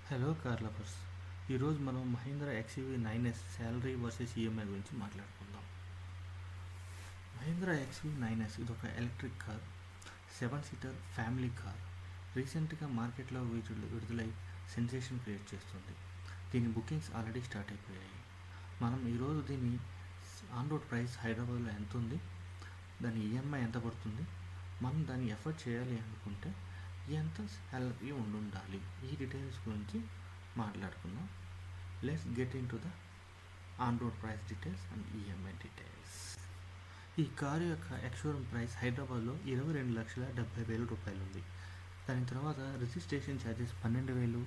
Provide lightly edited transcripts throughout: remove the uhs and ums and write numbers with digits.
Hello car lovers. ఈరోజు మనం Mahindra XUV 9S salary versus EMI గురించి మాట్లాడుకుందాం. మహీంద్రా ఎక్స్యూవీ 9S ఇది ఒక electric car, 7 seater family car. రీసెంట్గా మార్కెట్లో విడుదలై సెన్సేషన్ క్రియేట్ చేస్తుంది. దీని బుకింగ్స్ ఆల్రెడీ స్టార్ట్ అయిపోయాయి. మనం ఈరోజు దీని ఆన్ రోడ్ ప్రైస్ హైదరాబాద్లో ఎంత ఉంది, దాని ఈఎంఐ ఎంత పడుతుంది, మనం దాన్ని ఎఫర్ట్ చేయాలి అనుకుంటే ఎంత శాలరీ ఉండాలి, ఈ డీటెయిల్స్ గురించి మాట్లాడుకుందాం. Let's get in to the on road price details and EMI details. ఈ కారు యొక్క ఎక్స్షోరూమ్ ప్రైస్ హైదరాబాద్లో 22,70,000 రూపాయలు ఉంది. దాని తర్వాత రిజిస్ట్రేషన్ ఛార్జెస్ 12,000,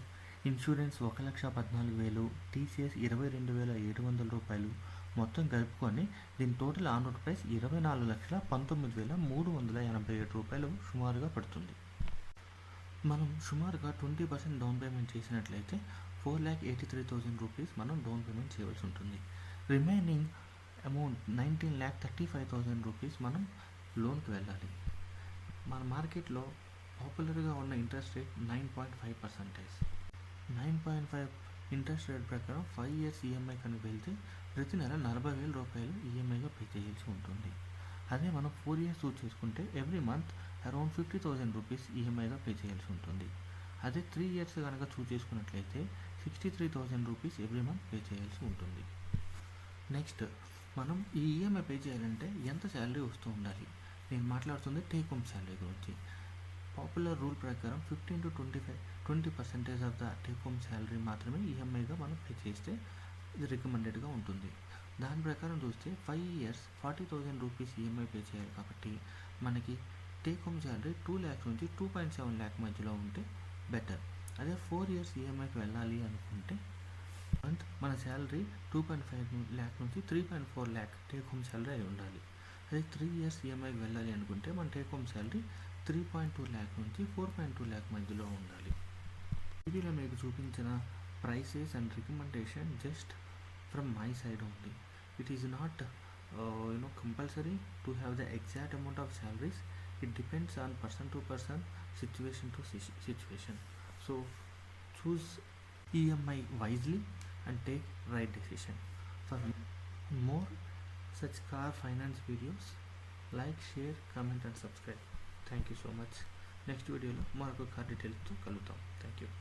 ఇన్సూరెన్స్ 1,14,000, టీసీఎస్ 22,700 రూపాయలు. మొత్తం కలుపుకొని దీని టోటల్ ఆన్ రోడ్ ప్రైస్ 24,19,387 రూపాయలు సుమారుగా పడుతుంది. మనం సుమారుగా 20% డౌన్ పేమెంట్ చేసినట్లయితే 4,83,000 రూపీస్ మనం డౌన్ పేమెంట్ చేయవలసి ఉంటుంది. రిమైనింగ్ అమౌంట్ 19,35,000 రూపీస్ మనం లోన్కి వెళ్ళాలి. మన మార్కెట్లో పాపులర్గా ఉన్న ఇంట్రెస్ట్ రేట్ 9.5%. 9.5 ఇంట్రెస్ట్ రేట్ ప్రకారం 5 ఇయర్స్ ఈఎంఐ కనుక వెళ్తే ప్రతి నెల 40,000 రూపాయలు ఈఎంఐగా పే చేయాల్సి ఉంటుంది. అదే మనం 4 ఇయర్స్ చూస్ చేసుకుంటే ఎవ్రీ మంత్ అరౌండ్ 50,000 రూపీస్ ఈఎంఐగా పే చేయాల్సి ఉంటుంది. అదే 3 ఇయర్స్ కనుక చూస్ చేసుకున్నట్లయితే 63,000 రూపీస్ ఎవ్రీ మంత్ పే చేయాల్సి ఉంటుంది. నెక్స్ట్, మనం ఈ ఈఎంఐ పే చేయాలంటే ఎంత శాలరీ వస్తూ ఉండాలి. నేను మాట్లాడుతుంది టేక్ హోమ్ శాలరీ గురించి. పాపులర్ రూల్ ప్రకారం 15 to 20% of the take home salary మాత్రమే ఈఎంఐగా మనం పే చేస్తే ఇది రికమెండెడ్గా ఉంటుంది. దాని ప్రకారం చూస్తే 5 ఇయర్స్ 40,000 రూపీస్ ఈఎంఐ పే చేయాలి. కాబట్టి మనకి టేక్ హోమ్ శాలరీ 2 lakhs నుంచి 2.7 lakh మధ్యలో ఉంటే బెటర్. అదే 4 ఇయర్స్ ఈఎంఐకి వెళ్ళాలి అనుకుంటే మన శాలరీ 2.5 lakh నుంచి 3.4 lakh టేక్ హోమ్ శాలరీ అయి ఉండాలి. అదే 3 ఇయర్స్ ఈఎంఐకి వెళ్ళాలి అనుకుంటే మన టేక్ హోమ్ శాలరీ 3.2 lakh నుంచి 4.2 lakh మధ్యలో ఉండాలి. వీడియోలో మీకు చూపించిన prices and recommendation just from my side only. It is not compulsory to have the exact amount of salaries. It depends on person to person, situation to situation. So choose EMI wisely and take right decision. For more such car finance videos, like, share, comment and subscribe. Thank you so much. Next video lo maroko car details to kalutam. Thank you.